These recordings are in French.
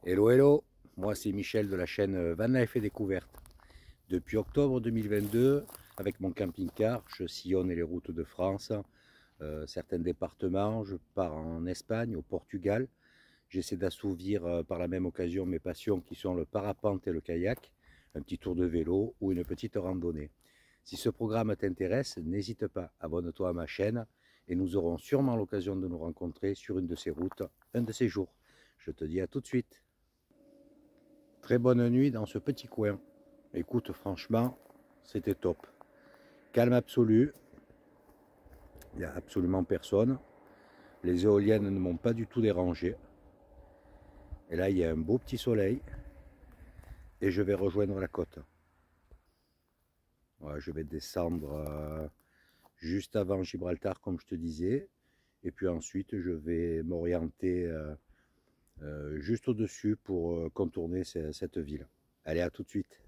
Hello hello, moi c'est Michel de la chaîne Van Life et Découverte. Depuis octobre 2022, avec mon camping-car, je sillonne les routes de France, certains départements, je pars en Espagne, au Portugal. J'essaie d'assouvir par la même occasion mes passions qui sont le parapente et le kayak, un petit tour de vélo ou une petite randonnée. Si ce programme t'intéresse, n'hésite pas, abonne-toi à ma chaîne et nous aurons sûrement l'occasion de nous rencontrer sur une de ces routes, un de ces jours. Je te dis à tout de suite. Très bonne nuit dans ce petit coin. Écoute, franchement, c'était top. Calme absolu. Il n'y a absolument personne. Les éoliennes ne m'ont pas du tout dérangé. Et là, il y a un beau petit soleil. Et je vais rejoindre la côte. Voilà, je vais descendre juste avant Gibraltar, comme je te disais. Et puis ensuite, je vais m'orienter juste au-dessus pour contourner cette ville. Allez, à tout de suite.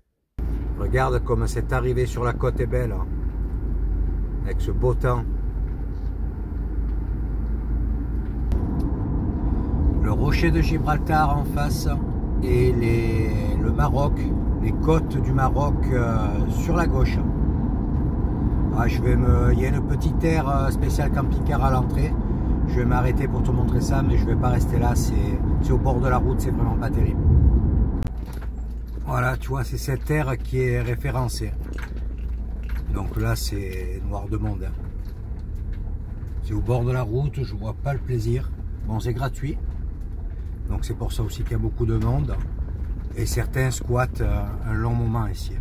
Regarde comme cette arrivée sur la côte est belle, hein, avec ce beau temps. Le rocher de Gibraltar en face et le Maroc, les côtes du Maroc sur la gauche. Ah, il y a une petite aire spéciale camping-car à l'entrée. Je vais m'arrêter pour te montrer ça, mais je ne vais pas rester là. C'est au bord de la route, c'est vraiment pas terrible. Voilà, tu vois, c'est cette aire qui est référencée. Donc là, c'est noir de monde. Hein. C'est au bord de la route, je vois pas le plaisir. Bon, c'est gratuit. Donc c'est pour ça aussi qu'il y a beaucoup de monde. Et certains squattent un long moment ici.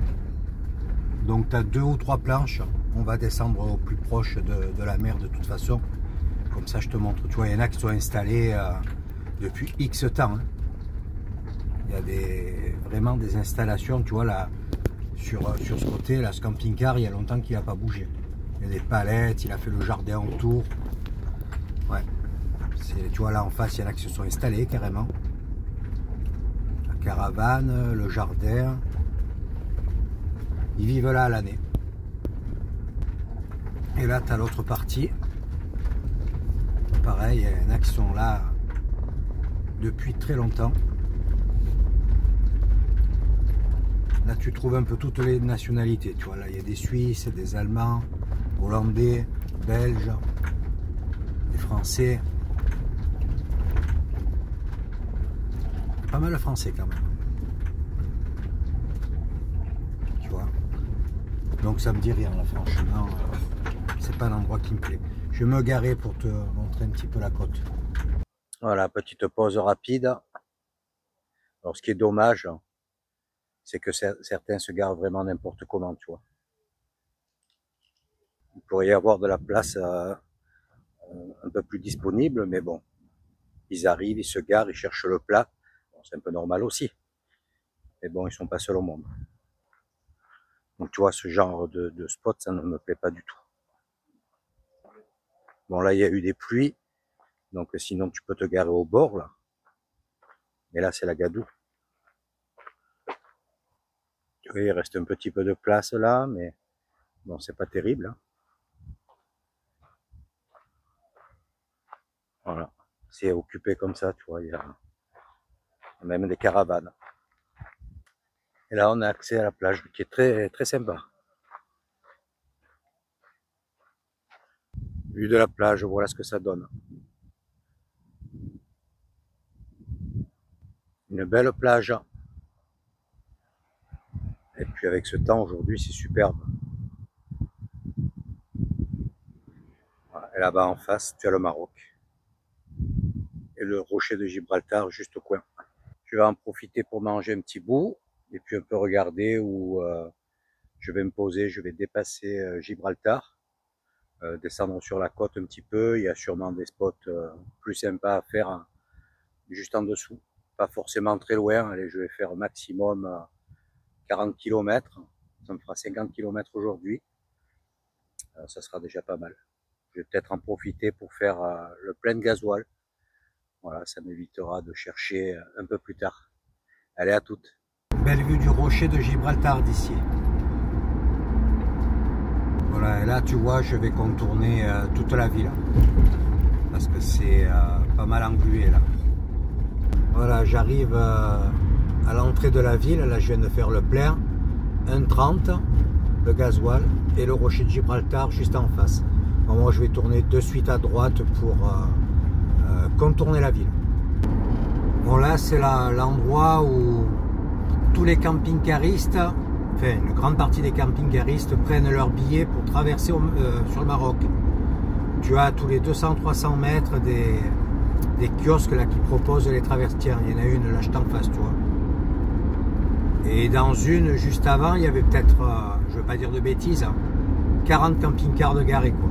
Donc tu as 2 ou 3 planches. On va descendre au plus proche de la mer de toute façon. Comme ça, je te montre. Tu vois, il y en a qui sont installés depuis X temps. Hein. Il y a vraiment des installations, tu vois, là, sur ce côté, là, ce camping-car, il y a longtemps qu'il n'a pas bougé. Il y a des palettes, il a fait le jardin autour. Ouais. Tu vois, là en face, il y en a qui se sont installés carrément. La caravane, le jardin. Ils vivent là à l'année. Et là, tu as l'autre partie. Pareil, il y en a qui sont là depuis très longtemps. Là, tu trouves un peu toutes les nationalités. Tu vois, là, il y a des Suisses, des Allemands, Hollandais, Belges, des Français. Pas mal de Français quand même. Tu vois. Donc ça me dit rien là, franchement. C'est pas l'endroit qui me plaît. Je vais me garer pour te montrer un petit peu la côte. Voilà, petite pause rapide. Alors ce qui est dommage, c'est que certains se garent vraiment n'importe comment, tu vois. Il pourrait y avoir de la place un peu plus disponible, mais bon. Ils arrivent, ils se garent, ils cherchent le plat. Bon, c'est un peu normal aussi. Mais bon, ils sont pas seuls au monde. Donc tu vois, ce genre de spot, ça ne me plaît pas du tout. Bon, là, il y a eu des pluies. Donc sinon, tu peux te garer au bord, là. Mais là, c'est la gadoue. Tu vois, il reste un petit peu de place là, mais bon, c'est pas terrible. Hein. Voilà. C'est occupé comme ça, tu vois. Il y a même des caravanes. Et là, on a accès à la plage, qui est très, très sympa. Vue de la plage, voilà ce que ça donne. Une belle plage. Et puis avec ce temps aujourd'hui, c'est superbe. Voilà. Et là-bas en face, tu as le Maroc. Et le rocher de Gibraltar juste au coin. Je vais en profiter pour manger un petit bout. Et puis un peu regarder où je vais me poser. Je vais dépasser Gibraltar. Descendre sur la côte un petit peu. Il y a sûrement des spots plus sympas à faire hein, juste en dessous. Pas forcément très loin. Allez, je vais faire maximum 40 km. Ça me fera 50 km aujourd'hui. Ça sera déjà pas mal. Je vais peut-être en profiter pour faire le plein de gasoil. Voilà, ça m'évitera de chercher un peu plus tard. Allez, à toutes. Belle vue du rocher de Gibraltar d'ici. Voilà, et là tu vois, je vais contourner toute la ville. Parce que c'est pas mal englué là. Voilà, j'arrive à l'entrée de la ville. Là, je viens de faire le plein. 1,30 le gasoil et le rocher de Gibraltar juste en face. Bon, moi, je vais tourner de suite à droite pour contourner la ville. Bon, là, c'est l'endroit où tous les camping-caristes, enfin, une grande partie des camping-caristes prennent leurs billets pour traverser sur le Maroc. Tu as tous les 200-300 mètres des kiosques là qui proposent les traversées. Tiens, il y en a une là, je t'en face, tu vois. Et dans une, juste avant, il y avait peut-être, je ne veux pas dire de bêtises, 40 camping-cars de garés, quoi.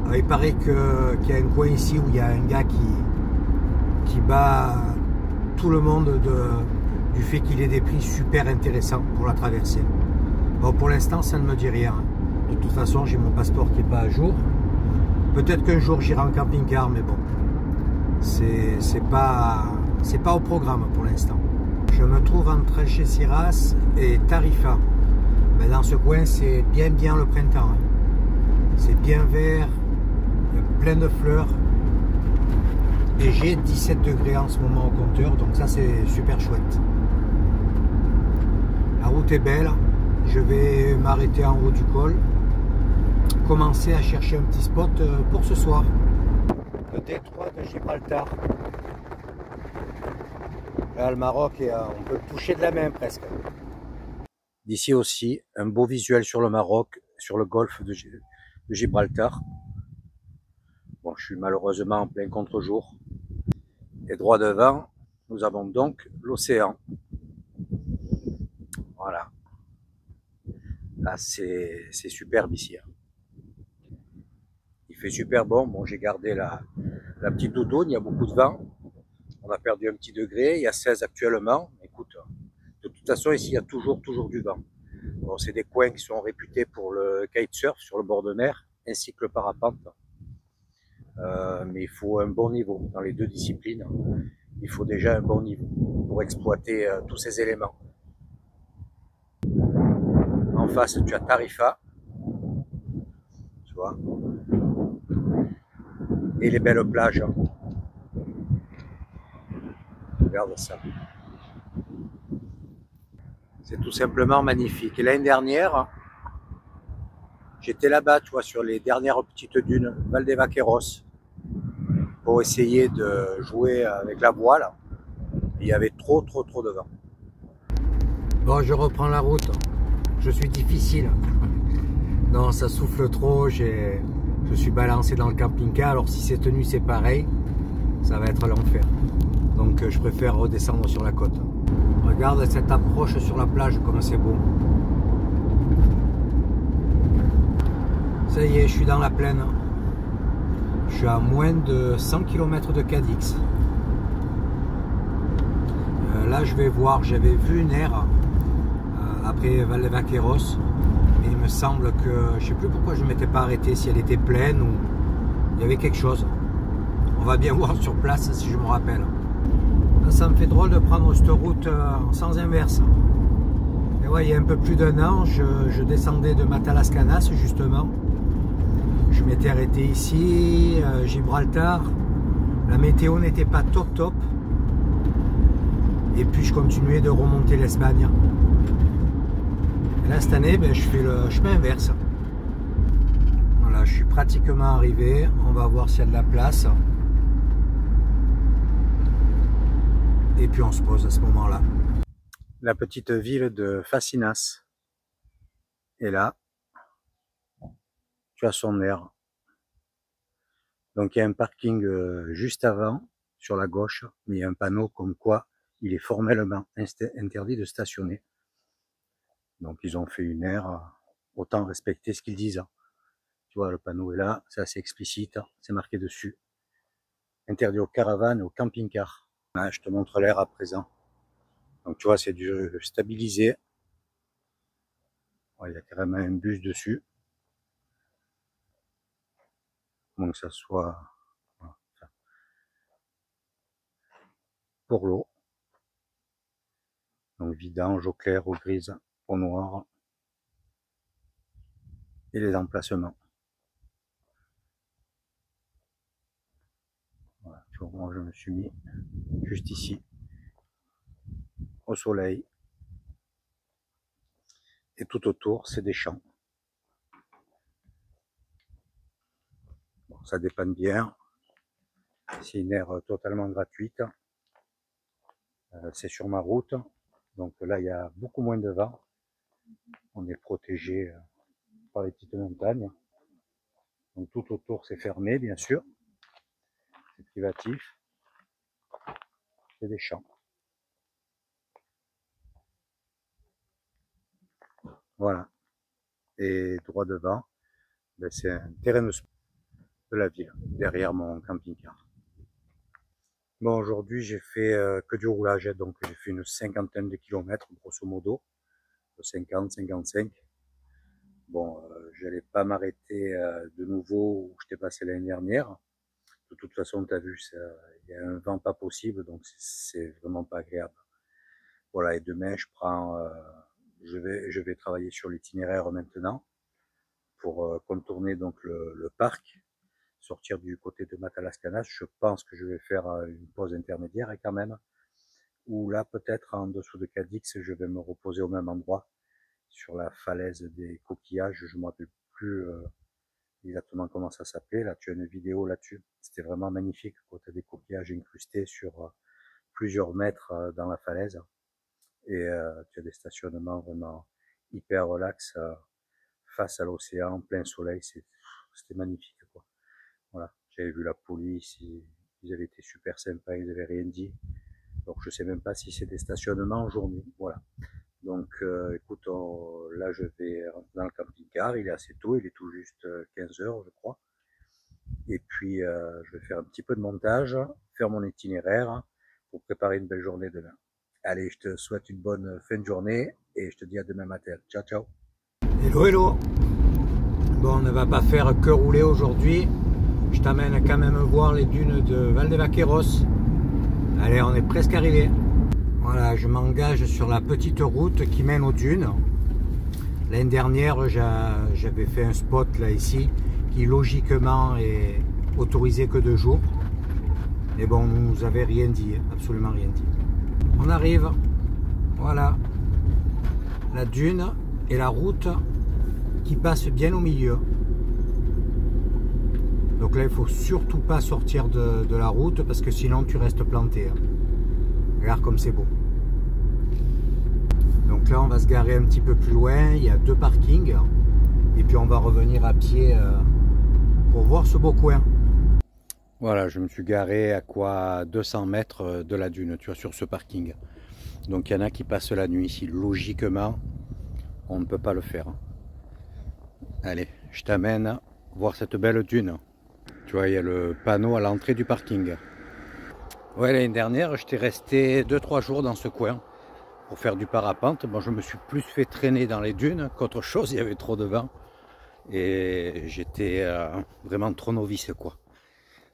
Alors, il paraît qu'il y a un coin ici où il y a un gars qui bat tout le monde du fait qu'il ait des prix super intéressants pour la traversée. Bon, pour l'instant, ça ne me dit rien. De toute façon, j'ai mon passeport qui n'est pas à jour. Peut-être qu'un jour, j'irai en camping-car, mais bon, c'est pas au programme pour l'instant. Je me trouve entre Algeciras et Tarifa. Ben, dans ce coin, c'est bien le printemps. Hein. C'est bien vert, il y a plein de fleurs. Et j'ai 17 degrés en ce moment au compteur, donc ça c'est super chouette. La route est belle, je vais m'arrêter en haut du col, commencer à chercher un petit spot pour ce soir. Le détroit de Gibraltar. Là, le Maroc, on peut le toucher de la main presque. D'ici aussi, un beau visuel sur le Maroc, sur le golfe de Gibraltar. Bon, je suis malheureusement en plein contre-jour. Et droit devant, nous avons donc l'océan. Voilà. Là, c'est superbe ici. Il fait super bon. Bon, j'ai gardé la petite doudoune, il y a beaucoup de vent. On a perdu un petit degré, il y a 16 actuellement. Écoute, de toute façon, ici, il y a toujours du vent. Bon, c'est des coins qui sont réputés pour le kitesurf sur le bord de mer, ainsi que le parapente. Mais il faut un bon niveau dans les deux disciplines. Il faut déjà un bon niveau pour exploiter tous ces éléments. En face, tu as Tarifa, tu vois, et les belles plages. Regarde ça. C'est tout simplement magnifique. Et l'année dernière, j'étais là-bas, tu vois, sur les dernières petites dunes, Valdevaqueiros, pour essayer de jouer avec la voile. Il y avait trop de vent. Bon, je reprends la route. Je suis difficile. Non, ça souffle trop. Je suis balancé dans le camping-car. Alors si c'est tenu, c'est pareil. Ça va être l'enfer. Donc je préfère redescendre sur la côte. Regarde cette approche sur la plage, comme c'est beau. Ça y est, je suis dans la plaine. Je suis à moins de 100 km de Cadix. Là, je vais voir, j'avais vu une aire après Valdevaqueiros. Et il me semble que, je ne sais plus pourquoi je ne m'étais pas arrêté, si elle était pleine ou il y avait quelque chose. On va bien voir sur place si je me rappelle. Là, ça me fait drôle de prendre cette route en sens inverse. Et ouais, il y a un peu plus d'un an, je descendais de Matalascanas justement. Je m'étais arrêté ici, Gibraltar. La météo n'était pas top. Et puis je continuais de remonter l'Espagne. Et là cette année, ben, je fais le chemin inverse. Voilà, je suis pratiquement arrivé. On va voir s'il y a de la place. Et puis on se pose à ce moment-là. La petite ville de Facinas. Et là, tu as son aire. Donc il y a un parking juste avant, sur la gauche, mais il y a un panneau comme quoi il est formellement interdit de stationner. Donc ils ont fait une aire, autant respecter ce qu'ils disent. Tu vois, le panneau est là, c'est assez explicite, c'est marqué dessus. Interdit aux caravanes et aux camping-cars. Je te montre l'air à présent. Donc tu vois, c'est du stabilisé. Il y a carrément un bus dessus. Donc ça soit pour l'eau. Donc vidange, eau claire, eau grise, eau noire. Et les emplacements. Voilà, tu vois, moi je me suis mis juste ici, au soleil. Et tout autour, c'est des champs. Bon, ça dépanne bien. C'est une aire totalement gratuite. C'est sur ma route. Donc là, il y a beaucoup moins de vent. On est protégé par les petites montagnes. Donc tout autour, c'est fermé, bien sûr. C'est privatif. C'est des champs. Voilà. Et droit devant, ben c'est un terrain de sport de la ville, derrière mon camping-car. Bon, aujourd'hui, j'ai fait que du roulage, donc j'ai fait une cinquantaine de kilomètres, grosso modo, 50, 55. Bon, j'allais pas m'arrêter de nouveau où j'étais passé l'année dernière. De toute façon, tu as vu, il y a un vent pas possible, donc c'est vraiment pas agréable. Voilà, et demain, je vais travailler sur l'itinéraire maintenant pour contourner donc le parc, sortir du côté de Matalascanas. Je pense que je vais faire une pause intermédiaire quand même, ou là peut-être en dessous de Cadix, je vais me reposer au même endroit sur la falaise des coquillages. Je ne me rappelle plus exactement comment ça s'appelait. Là, tu as une vidéo là-dessus. C'était vraiment magnifique. Tu as des coquillages incrustés sur plusieurs mètres dans la falaise. Et tu as des stationnements vraiment hyper relax face à l'océan, plein soleil. C'était magnifique, quoi. Voilà. J'avais vu la police, ils avaient été super sympas, ils n'avaient rien dit. Donc je sais même pas si c'est des stationnements en journée. Voilà. Donc écoute, là je vais rentrer dans le camping-car, il est assez tôt, il est tout juste 15 heures je crois. Et puis je vais faire un petit peu de montage, faire mon itinéraire pour préparer une belle journée demain. Allez, je te souhaite une bonne fin de journée et je te dis à demain matin. Ciao, ciao. Hello, hello. Bon, on ne va pas faire que rouler aujourd'hui. Je t'amène quand même voir les dunes de Valdevaqueiros. Allez, on est presque arrivé. Voilà, je m'engage sur la petite route qui mène aux dunes. L'année dernière, j'avais fait un spot là ici qui logiquement est autorisé que 2 jours. Mais bon, on nous avait rien dit, absolument rien dit. On arrive, voilà, la dune et la route qui passe bien au milieu. Donc là, il faut surtout pas sortir de la route parce que sinon tu restes planté. Regarde comme c'est beau. Donc là, on va se garer un petit peu plus loin. Il y a 2 parkings. Et puis on va revenir à pied pour voir ce beau coin. Voilà, je me suis garé à quoi 200 mètres de la dune, tu vois, sur ce parking. Donc il y en a qui passent la nuit ici. Logiquement, on ne peut pas le faire. Allez, je t'amène voir cette belle dune. Tu vois, il y a le panneau à l'entrée du parking. Ouais, l'année dernière, j'étais resté 2-3 jours dans ce coin pour faire du parapente. Bon, je me suis plus fait traîner dans les dunes qu'autre chose, il y avait trop de vent. Et j'étais vraiment trop novice, quoi.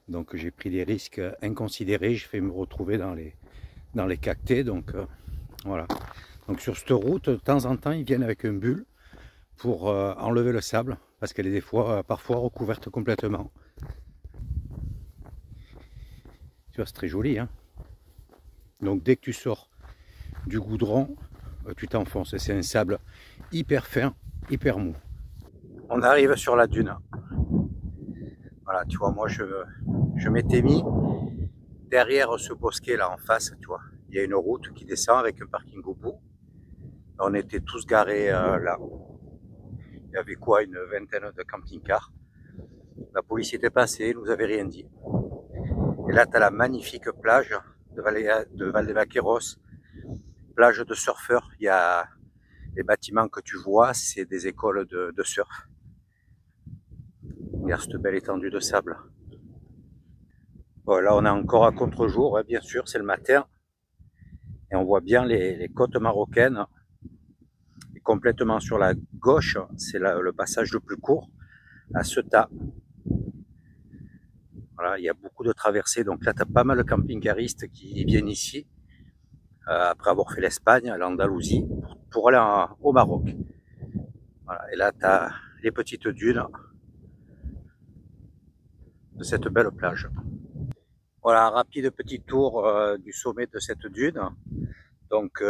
Donc j'ai pris des risques inconsidérés, j'ai fait me retrouver dans les cactés. Donc voilà. Donc sur cette route, de temps en temps, ils viennent avec une bulle pour enlever le sable, parce qu'elle est des fois, parfois recouverte complètement. Tu vois, c'est très joli, hein. Donc dès que tu sors du goudron, tu t'enfonces. C'est un sable hyper fin, hyper mou. On arrive sur la dune. Voilà, tu vois, moi je m'étais mis derrière ce bosquet là en face, tu vois. Il y a une route qui descend avec un parking au bout. On était tous garés là. Il y avait quoi, une vingtaine de camping-cars. La police était passée, nous avait rien dit. Et là, tu as la magnifique plage de Valdevaqueiros, plage de surfeurs. Il y a les bâtiments que tu vois, c'est des écoles de surf. Regarde cette belle étendue de sable. Bon, là, on est encore à contre-jour, hein, bien sûr, c'est le matin. Et on voit bien les côtes marocaines. Et complètement sur la gauche, c'est le passage le plus court, à Ceuta. Voilà, il y a beaucoup de traversées. Donc là, tu as pas mal de camping-caristes qui viennent ici, après avoir fait l'Espagne, l'Andalousie, pour aller au Maroc. Voilà, et là, tu as les petites dunes de cette belle plage. Voilà, un rapide petit tour du sommet de cette dune. Donc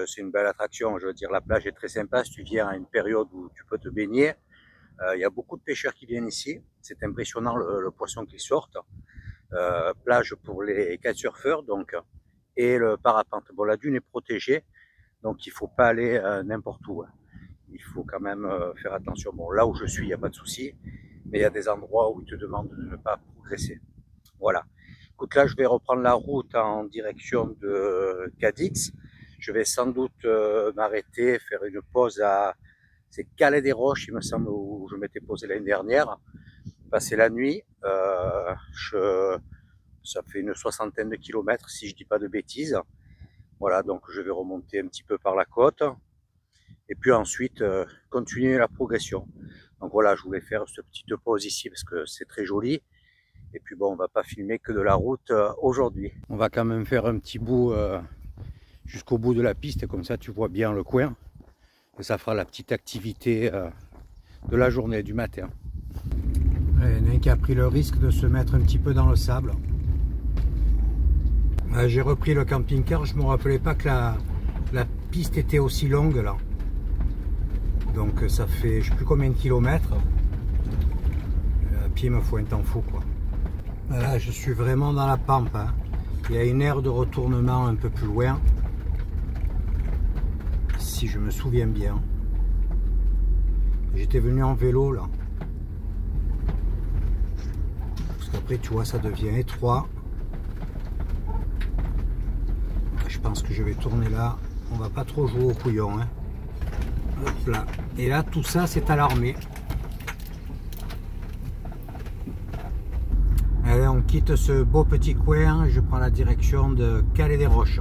c'est une belle attraction, je veux dire, la plage est très sympa si tu viens à une période où tu peux te baigner. Il y a beaucoup de pêcheurs qui viennent ici, c'est impressionnant le poisson qui sortent. Plage pour les kitesurfers donc, et le parapente. Bon, la dune est protégée, donc il ne faut pas aller n'importe où. Il faut quand même faire attention. Bon, là où je suis, il n'y a pas de souci, mais il y a des endroits où ils te demandent de ne pas progresser. Voilà. Écoute, là, je vais reprendre la route en direction de Cadix. Je vais sans doute m'arrêter, faire une pause à... C'est Calais des Roches, il me semble, où je m'étais posé l'année dernière. Passer la nuit. Ça fait une soixantaine de kilomètres, si je dis pas de bêtises. Voilà, donc je vais remonter un petit peu par la côte. Et puis ensuite, continuer la progression. Donc voilà, je voulais faire cette petite pause ici parce que c'est très joli. Et puis bon, on va pas filmer que de la route aujourd'hui. On va quand même faire un petit bout jusqu'au bout de la piste, comme ça tu vois bien le coin. Et ça fera la petite activité de la journée, du matin. Il y en a un qui a pris le risque de se mettre un petit peu dans le sable. J'ai repris le camping-car, je ne me rappelais pas que la piste était aussi longue là. Donc ça fait je ne sais plus combien de kilomètres. À pied il me faut un temps fou quoi. Là je suis vraiment dans la pampe. Hein. Il y a une aire de retournement un peu plus loin. Si je me souviens bien. J'étais venu en vélo là. Parce qu'après tu vois ça devient étroit. Je pense que je vais tourner là. On va pas trop jouer au couillon. Hein. Hop là. Et là tout ça c'est à l'armée. Allez, on quitte ce beau petit coin. Je prends la direction de Calais des Roches.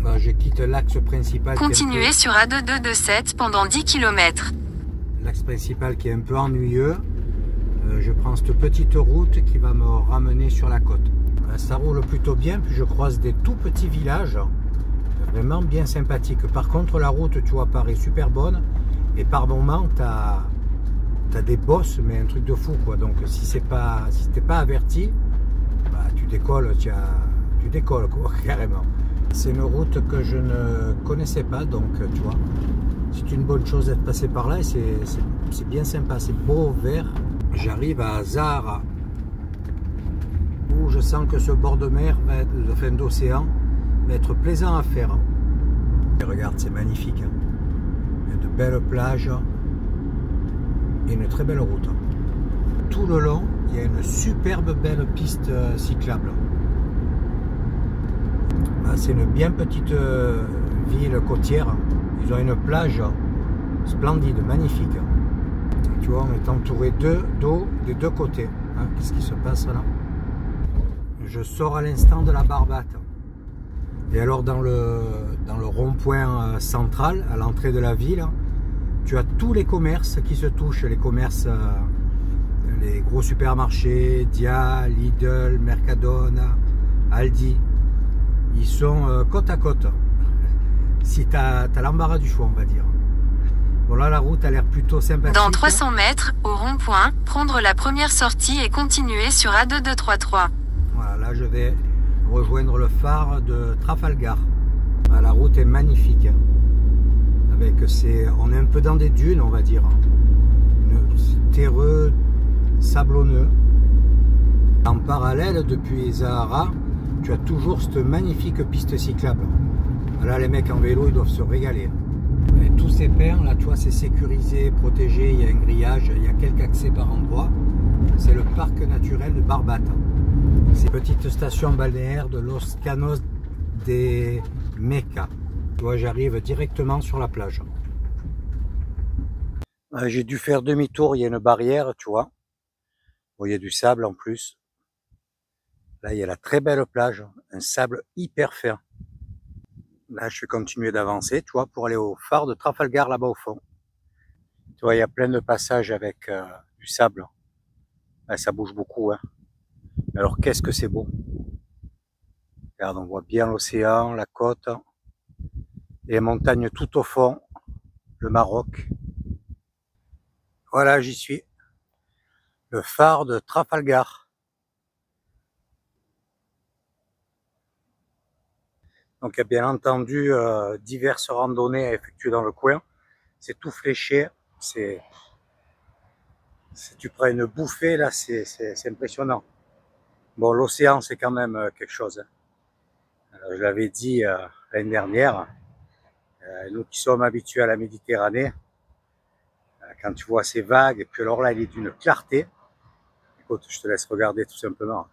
Bah, je quitte l'axe principal. Continuez sur A2227 pendant 10 km. L'axe principal qui est un peu ennuyeux. Je prends cette petite route qui va me ramener sur la côte. Ça roule plutôt bien, puis je croise des tout petits villages. Vraiment bien sympathiques. Par contre, la route, tu vois, paraît super bonne. Et par moments, tu as des bosses, mais un truc de fou, quoi. Donc, si t'es pas averti, bah, tu décolles, quoi, carrément. C'est une route que je ne connaissais pas, donc, tu vois, c'est une bonne chose d'être passé par là. Et c'est bien sympa, c'est beau, vert. J'arrive à Zahara, où je sens que ce bord de mer, enfin d'océan, va être plaisant à faire. Et regarde, c'est magnifique. Hein. Il y a de belles plages et une très belle route. Tout le long, il y a une superbe belle piste cyclable. C'est une bien petite ville côtière. Ils ont une plage splendide, magnifique. Tu vois, on est entouré d'eau des deux côtés. Hein, qu'est-ce qui se passe là? Je sors à l'instant de la Barbate. Et alors dans le rond-point central, à l'entrée de la ville, tu as tous les commerces qui se touchent. Les commerces, les gros supermarchés, Dia, Lidl, Mercadona, Aldi. Ils sont côte à côte. Si tu as l'embarras du choix, on va dire. Bon là, la route a l'air plutôt sympathique. Dans 300 mètres, au rond-point, prendre la première sortie et continuer sur A2233. Voilà, là je vais rejoindre le phare de Trafalgar. La route est magnifique. On est un peu dans des dunes, on va dire. Terreux, sablonneux. En parallèle, depuis Zahara, tu as toujours cette magnifique piste cyclable. Là, les mecs en vélo, ils doivent se régaler. Et tous ces pins, là, tu vois, c'est sécurisé, protégé, il y a un grillage, il y a quelques accès par endroit. C'est le parc naturel de Barbate. C'est une petite station balnéaire de Los Canos de Meca. Tu vois, j'arrive directement sur la plage. J'ai dû faire demi-tour, il y a une barrière, tu vois. Bon, il y a du sable en plus. Là, il y a la très belle plage, un sable hyper fin. Là, je vais continuer d'avancer, tu vois, pour aller au phare de Trafalgar, là-bas au fond. Tu vois, il y a plein de passages avec du sable. Là, ça bouge beaucoup, hein. Mais alors, qu'est-ce que c'est beau. Regarde, on voit bien l'océan, la côte, et les montagnes tout au fond, le Maroc. Voilà, j'y suis. Le phare de Trafalgar. Donc il y a bien entendu diverses randonnées à effectuer dans le coin. C'est tout fléché, si tu prends une bouffée là, c'est impressionnant. Bon, l'océan c'est quand même quelque chose. Je l'avais dit l'année dernière, nous qui sommes habitués à la Méditerranée, quand tu vois ces vagues, et puis alors là il est d'une clarté. Écoute, je te laisse regarder tout simplement.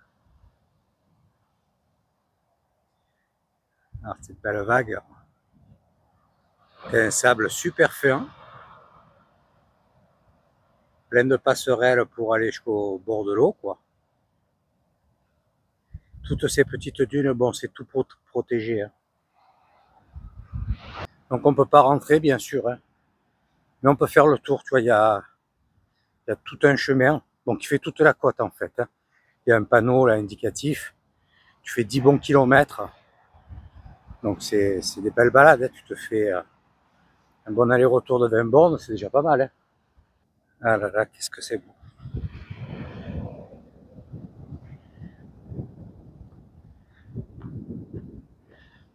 Alors, cette belle vague, c'est un sable super fin, plein de passerelles pour aller jusqu'au bord de l'eau, quoi. Toutes ces petites dunes, bon, c'est tout protégé. Hein. Donc on peut pas rentrer, bien sûr, hein. Mais on peut faire le tour. Tu vois, il y a tout un chemin, bon, qui fait toute la côte en fait. Hein. Il y a un panneau là indicatif. Tu fais 10 bons kilomètres. Donc c'est des belles balades. Hein. Tu te fais un bon aller-retour de 20 bornes, c'est déjà pas mal. Hein. Ah là là, qu'est-ce que c'est beau.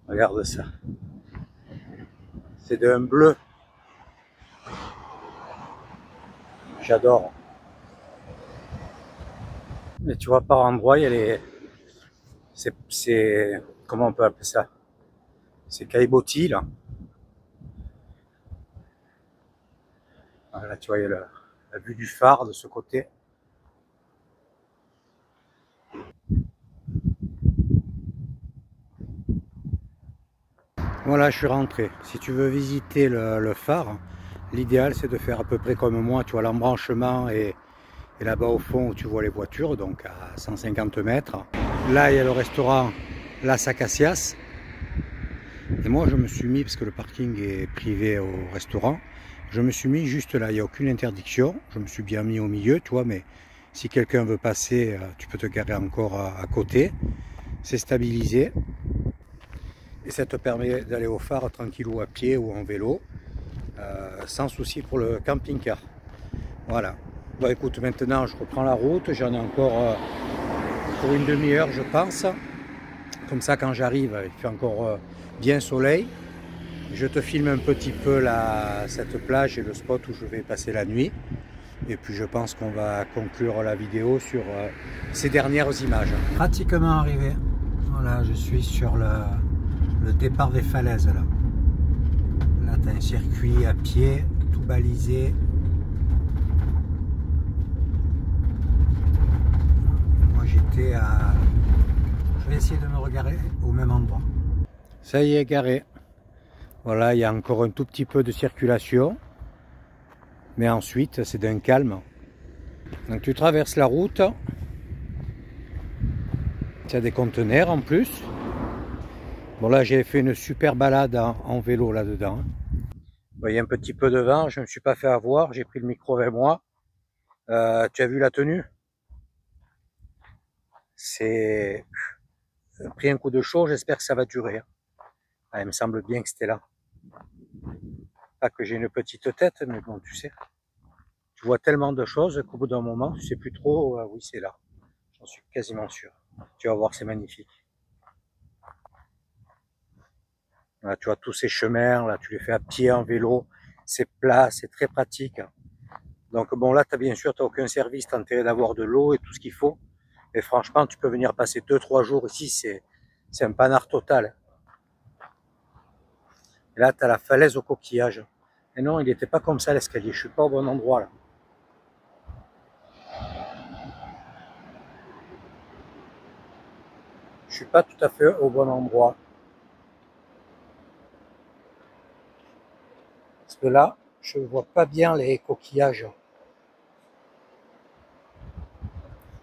Regarde ça. C'est d'un bleu. J'adore. Mais tu vois, par endroit, il y a les... C'est... Comment on peut appeler ça? C'est caillebotis, là. Là, tu vois, il y a la vue du phare de ce côté. Voilà, je suis rentré. Si tu veux visiter le phare, l'idéal c'est de faire à peu près comme moi. Tu vois, l'embranchement et là-bas au fond où tu vois les voitures, donc à 150 mètres. Là, il y a le restaurant Las Acacias. Et moi, je me suis mis, parce que le parking est privé au restaurant, je me suis mis juste là. Il n'y a aucune interdiction. Je me suis bien mis au milieu, tu vois, mais si quelqu'un veut passer, tu peux te garer encore à côté. C'est stabilisé. Et ça te permet d'aller au phare tranquillou à pied ou en vélo, sans souci pour le camping-car. Voilà. Bon écoute, maintenant je reprends la route, j'en ai encore pour une demi-heure je pense. Comme ça quand j'arrive, il fait encore bien soleil. Je te filme un petit peu cette plage et le spot où je vais passer la nuit. Et puis je pense qu'on va conclure la vidéo sur ces dernières images. Pratiquement arrivé. Voilà, je suis sur le départ des falaises là. Là tu as un circuit à pied, tout balisé. Moi j'étais à... Je vais essayer de me regarder au même endroit. Ça y est, garé. Voilà, il y a encore un tout petit peu de circulation. Mais ensuite c'est d'un calme. Donc tu traverses la route. Tu as des conteneurs en plus. Bon là j'ai fait une super balade en vélo là-dedans. Bon, il y a un petit peu de vent, je ne me suis pas fait avoir, j'ai pris le micro avec moi. Tu as vu la tenue? C'est pris un coup de chaud, j'espère que ça va durer. Ah, il me semble bien que c'était là. Pas que j'ai une petite tête, mais bon tu sais. Tu vois tellement de choses qu'au bout d'un moment tu sais plus trop, oui c'est là. J'en suis quasiment sûr. Tu vas voir, c'est magnifique. Là, tu vois tous ces chemins, là tu les fais à pied, en vélo, c'est plat, c'est très pratique. Donc bon là, bien sûr, tu n'as aucun service, tu as intérêt d'avoir de l'eau et tout ce qu'il faut. Et franchement, tu peux venir passer 2-3 jours ici, c'est un panard total. Et là, tu as la falaise au coquillage. Et non, il n'était pas comme ça l'escalier, je suis pas au bon endroit là. Je suis pas tout à fait au bon endroit. Parce que là, je ne vois pas bien les coquillages.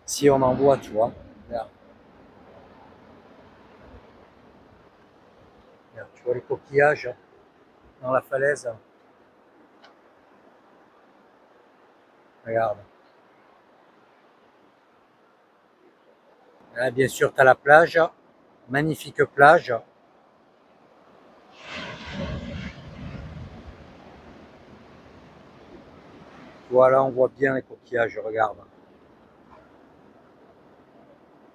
Si on en voit, tu vois. Regarde. Regarde, tu vois les coquillages dans la falaise. Regarde. Là, bien sûr, tu as la plage. Magnifique plage. Voilà, on voit bien les coquillages, regarde.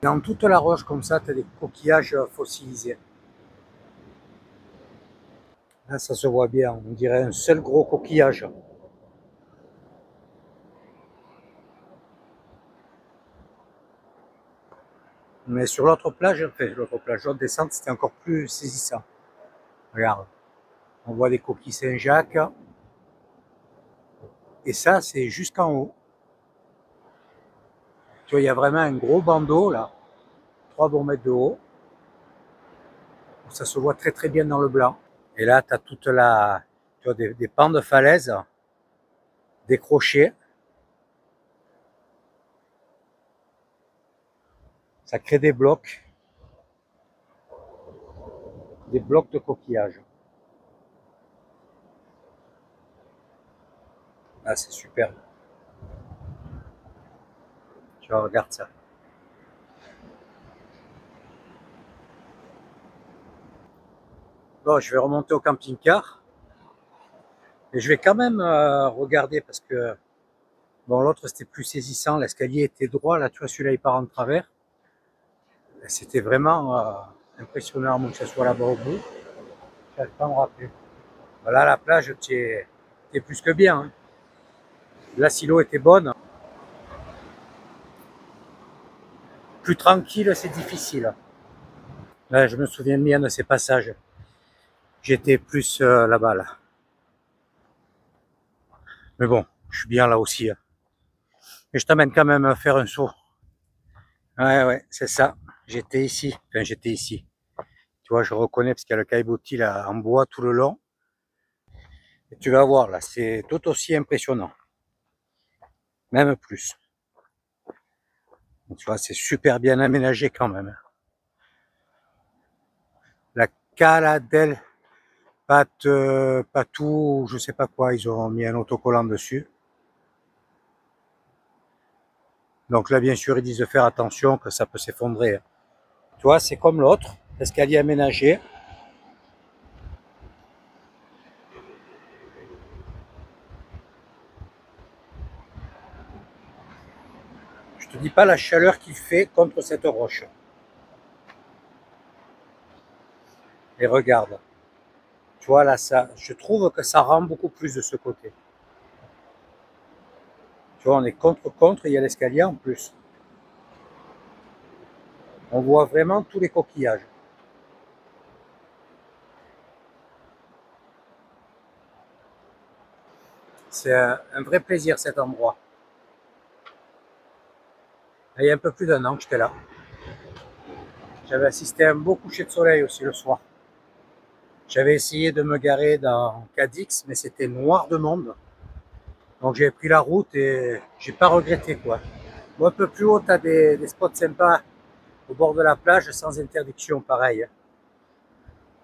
Dans toute la roche comme ça, tu as des coquillages fossilisés. Là, ça se voit bien, on dirait un seul gros coquillage. Mais sur l'autre plage, l'autre descente, c'était encore plus saisissant. Regarde, on voit des coquilles Saint-Jacques. Et ça, c'est jusqu'en haut. Tu vois, il y a vraiment un gros bandeau, là. 3 bons mètres de haut. Ça se voit très très bien dans le blanc. Et là, tu as toute la... Tu vois, des pans de falaise décrochés. Ça crée des blocs de coquillages. Ah, c'est super. Tu vois, regarde ça. Bon, je vais remonter au camping-car. Et je vais quand même regarder parce que bon, l'autre c'était plus saisissant, l'escalier était droit, là tu vois celui-là il part en travers. C'était vraiment impressionnant que ça soit là-bas au bout. Je n'arrive pas à me rappeler. Voilà, la plage, tu es plus que bien. Hein. La silo était bonne. Plus tranquille, c'est difficile. Là, je me souviens bien de ces passages. J'étais plus là-bas, là. Mais bon, je suis bien là aussi. Hein. Mais je t'amène quand même à faire un saut. Ouais, c'est ça. J'étais ici. Enfin, j'étais ici. Tu vois, je reconnais parce qu'il y a le caillebotis là en bois tout le long. Et tu vas voir là, c'est tout aussi impressionnant. Même plus. Tu vois, c'est super bien aménagé quand même. La Cala del Patou, je sais pas quoi, ils ont mis un autocollant dessus. Donc là, bien sûr, ils disent de faire attention que ça peut s'effondrer. Tu vois, c'est comme l'autre, l'escalier aménagé. Je te dis pas la chaleur qu'il fait contre cette roche. Et regarde. Tu vois, là, ça, je trouve que ça rend beaucoup plus de ce côté. Tu vois, on est contre, il y a l'escalier en plus. On voit vraiment tous les coquillages. C'est un vrai plaisir cet endroit. Il y a un peu plus d'un an que j'étais là. J'avais assisté à un beau coucher de soleil aussi le soir. J'avais essayé de me garer dans Cadix, mais c'était noir de monde. Donc j'ai pris la route et j'ai pas regretté quoi. Bon, un peu plus haut, tu as des spots sympas au bord de la plage sans interdiction, pareil.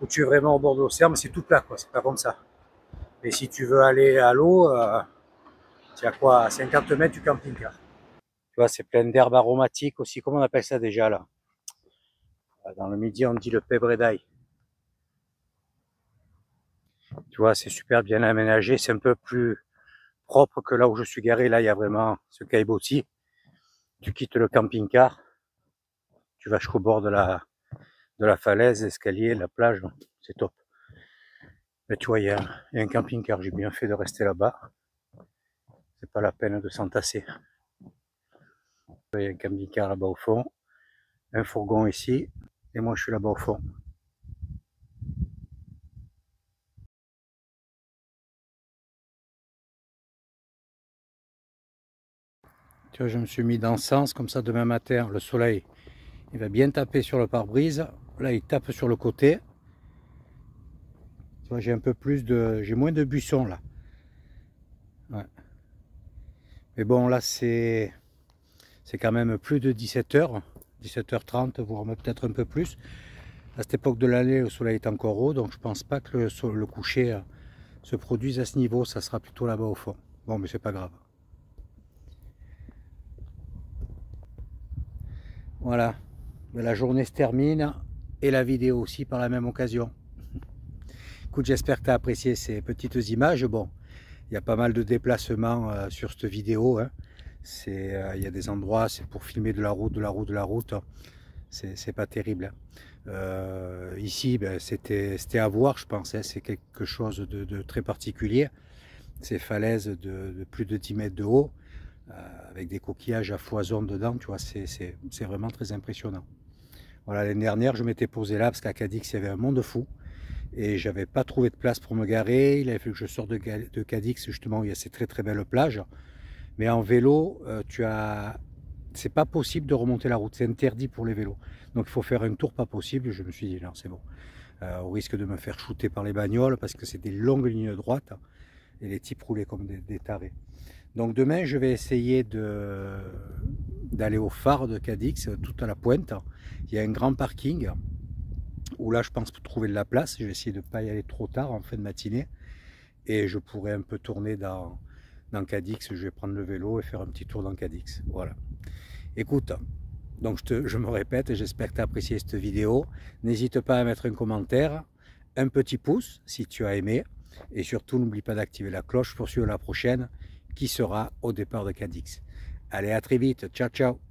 Où tu es vraiment au bord de l'océan, mais c'est tout plat quoi, c'est pas comme ça. Et si tu veux aller à l'eau, tu as quoi, à 50 mètres du camping-car. Tu vois, c'est plein d'herbes aromatiques aussi, comment on appelle ça déjà là? Dans le midi, on dit le pèbre d'ail. Tu vois, c'est super bien aménagé, c'est un peu plus propre que là où je suis garé. Là, il y a vraiment ce caillebotis. Tu quittes le camping-car, tu vas jusqu'au bord de la falaise, l'escalier, la plage, c'est top. Mais tu vois, il y a un camping-car, j'ai bien fait de rester là-bas. C'est pas la peine de s'entasser. Il y a un camping-car là-bas au fond, un fourgon ici, et moi je suis là-bas au fond. Tu vois, je me suis mis dans le sens, comme ça demain matin, le soleil, il va bien taper sur le pare-brise. Là, il tape sur le côté. Tu vois, j'ai un peu plus de... J'ai moins de buissons, là. Ouais. Mais bon, là, c'est quand même plus de 17h. 17h30, voire peut-être un peu plus. À cette époque de l'année, le soleil est encore haut, donc je pense pas que le coucher se produise à ce niveau. Ça sera plutôt là-bas au fond. Bon, mais c'est pas grave. Voilà, la journée se termine et la vidéo aussi par la même occasion. Écoute, j'espère que tu as apprécié ces petites images. Bon, il y a pas mal de déplacements sur cette vidéo. Hein. Il y a des endroits, c'est pour filmer de la route. C'est pas terrible. Hein. Ici, ben, c'était à voir, je pense, hein. C'est quelque chose de très particulier. Ces falaises de plus de 10 mètres de haut, avec des coquillages à foison dedans, tu vois, c'est vraiment très impressionnant. Voilà, l'année dernière, je m'étais posé là parce qu'à Cadix, il y avait un monde fou et j'avais pas trouvé de place pour me garer. Il avait fallu que je sorte de Cadix, justement, où il y a ces très belles plages. Mais en vélo, c'est pas possible de remonter la route, c'est interdit pour les vélos. Donc il faut faire un tour pas possible. Je me suis dit, non, c'est bon. Au risque de me faire shooter par les bagnoles parce que c'est des longues lignes droites et les types roulaient comme des tarés. Donc demain, je vais essayer d'aller au phare de Cadix, tout à la pointe. Il y a un grand parking où là, je pense trouver de la place. Je vais essayer de ne pas y aller trop tard en fin de matinée. Et je pourrai un peu tourner dans Cadix. Je vais prendre le vélo et faire un petit tour dans Cadix. Voilà. Écoute, donc je me répète, j'espère que tu as apprécié cette vidéo. N'hésite pas à mettre un commentaire, un petit pouce si tu as aimé. Et surtout, n'oublie pas d'activer la cloche pour suivre la prochaine qui sera au départ de Cadix. Allez, à très vite. Ciao, ciao.